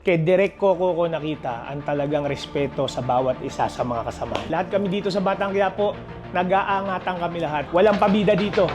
Kay Direk Coco ko nakita ang talagang respeto sa bawat isa sa mga kasama. Lahat kami dito sa Batang Quiapo, nag-aangatan kami lahat. Walang pabida dito.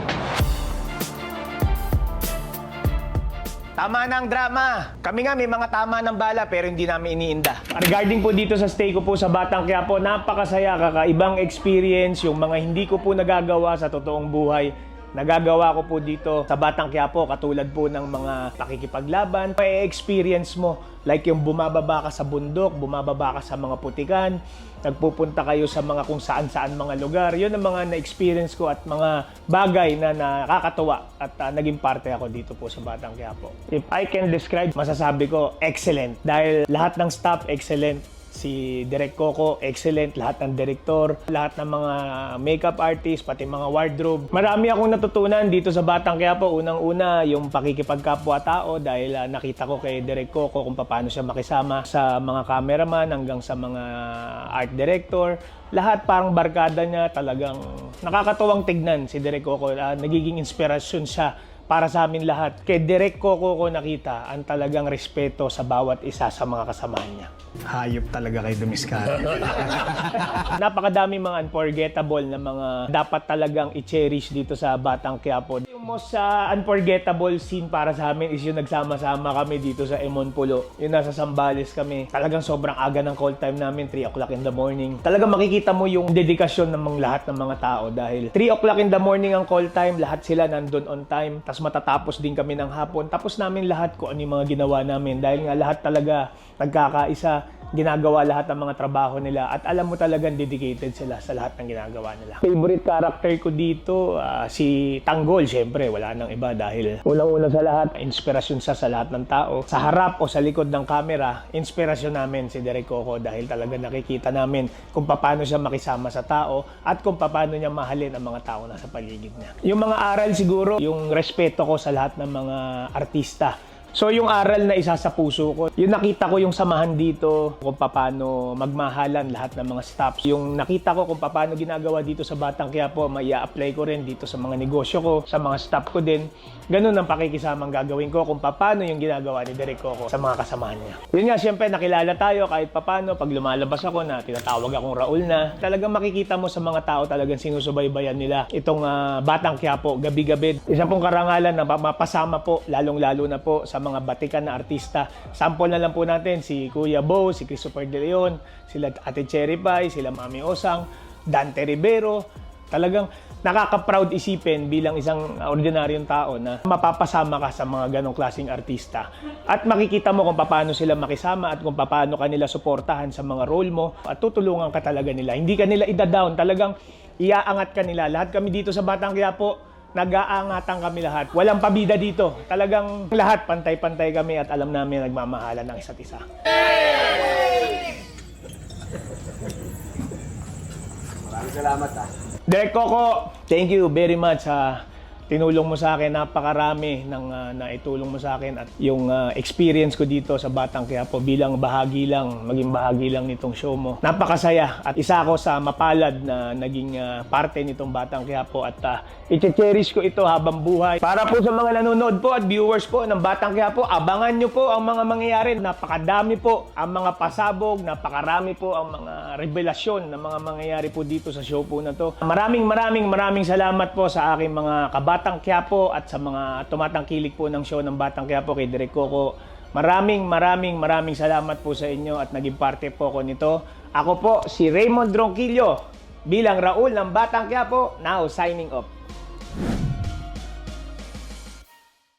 Tama na ang drama. Kami nga may mga tama ng bala pero hindi namin iniinda. Regarding po dito sa stay ko po sa Batang Quiapo, napakasaya, kakaibang experience, yung mga hindi ko po nagagawa sa totoong buhay. Nagagawa ko po dito sa Batang Quiapo, katulad po ng mga pakikipaglaban. May experience mo, like yung bumababa ka sa bundok, bumababa ka sa mga putikan, nagpupunta kayo sa mga kung saan-saan mga lugar. Yun ang mga na-experience ko at mga bagay na nakakatuwa at naging parte ako dito po sa Batang Quiapo. If I can describe, masasabi ko, excellent. Dahil lahat ng staff, excellent. Si Direk Coco, excellent. Lahat ng direktor, lahat ng mga makeup artist, pati mga wardrobe. Marami akong natutunan dito sa Batang Quiapo. Unang-una, yung pakikipagkapwa-tao dahil nakita ko kay Direk Coco kung paano siya makisama sa mga cameraman hanggang sa mga art director. Lahat parang barkada niya, talagang nakakatuwang tignan si Direk Coco. Nagiging inspirasyon siya para sa amin lahat. Kay Direk Coco ko nakita ang talagang respeto sa bawat isa sa mga kasamahan niya. Hayop talaga kay Dumiskara. Napakadami mga unforgettable na mga dapat talagang i-cherish dito sa Batang Quiapo. Yung most unforgettable scene para sa amin is yung nagsama-sama kami dito sa Emon Pulo. Yung nasa Zambales kami. Talagang sobrang aga ng call time namin, 3 o'clock in the morning. Talagang makikita mo yung dedikasyon ng mga lahat ng mga tao dahil 3 o'clock in the morning ang call time, lahat sila nandun on time. Tapos matatapos din kami ng hapon. Tapos namin lahat kung ano yung mga ginawa namin dahil nga lahat talaga nagkakaisa, ginagawa lahat ng mga trabaho nila at alam mo talagang dedicated sila sa lahat ng ginagawa nila. Favorite character ko dito, si Tanggol, syempre wala nang iba dahil unang-una sa lahat, inspirasyon siya sa lahat ng tao. Sa harap o sa likod ng camera, inspirasyon namin si Direk Coco dahil talaga nakikita namin kung paano siya makisama sa tao at kung paano niya mahalin ang mga tao na sa paligid niya. Yung mga aral siguro, yung respeto ko sa lahat ng mga artista. So yung aral na isa sa puso ko, yung nakita ko yung samahan dito, kung paano magmahalan lahat ng mga staffs. Yung nakita ko kung paano ginagawa dito sa Batang Quiapo, mai-apply ko rin dito sa mga negosyo ko, sa mga staff ko din. Ganun ang pakikisamang gagawin ko kung paano yung ginagawa ni Direk Coco sa mga kasamahan niya. Yun nga, siyempre nakilala tayo kahit paano pag lumalabas ako na tinatawag akong Raul na. Talagang makikita mo sa mga tao talagang sinusubaybayan nila itong Batang Quiapo gabi-gabi. Isa pong karangalan na mapasama po, lalong-lalo na po sa mga batikan na artista. Sample na lang po natin si Kuya Bo, si Christopher De Leon, sila Ate Cherry Pie, sila Mami Osang, Dante Rivero. Talagang nakaka-proud isipin bilang isang ordinaryong tao na mapapasama ka sa mga ganong klaseng artista. At makikita mo kung paano sila makisama at kung paano kanila suportahan sa mga role mo at tutulungan ka talaga nila. Hindi ka nila ida-down, talagang iaangat ka nila. Lahat kami dito sa Batang Quiapo, nag-aangatan kami lahat. Walang pabida dito. Talagang lahat pantay-pantay kami at alam namin nagmamahalan ng isa't isa. Maraming salamat Direk Coco, thank you very much tinulong mo sa akin, napakarami ng naitulong mo sa akin at yung experience ko dito sa Batang Quiapo bilang bahagi lang, maging bahagi lang nitong show mo. Napakasaya at isa ako sa mapalad na naging parte nitong Batang Quiapo at i-cherish ko ito habang buhay. Para po sa mga nanonood po at viewers po ng Batang Quiapo, abangan nyo po ang mga mangyayari. Napakadami po ang mga pasabog, napakarami po ang mga revelasyon na mga mangyayari po dito sa show po na to. Maraming salamat po sa aking mga Batang Quiapo at sa mga tumatangkilik po ng show ng Batang Quiapo kay Direk Coco. Maraming salamat po sa inyo at naging parte po ko nito. Ako po si Raymond Ronquillo bilang Raul ng Batang Quiapo, now signing off.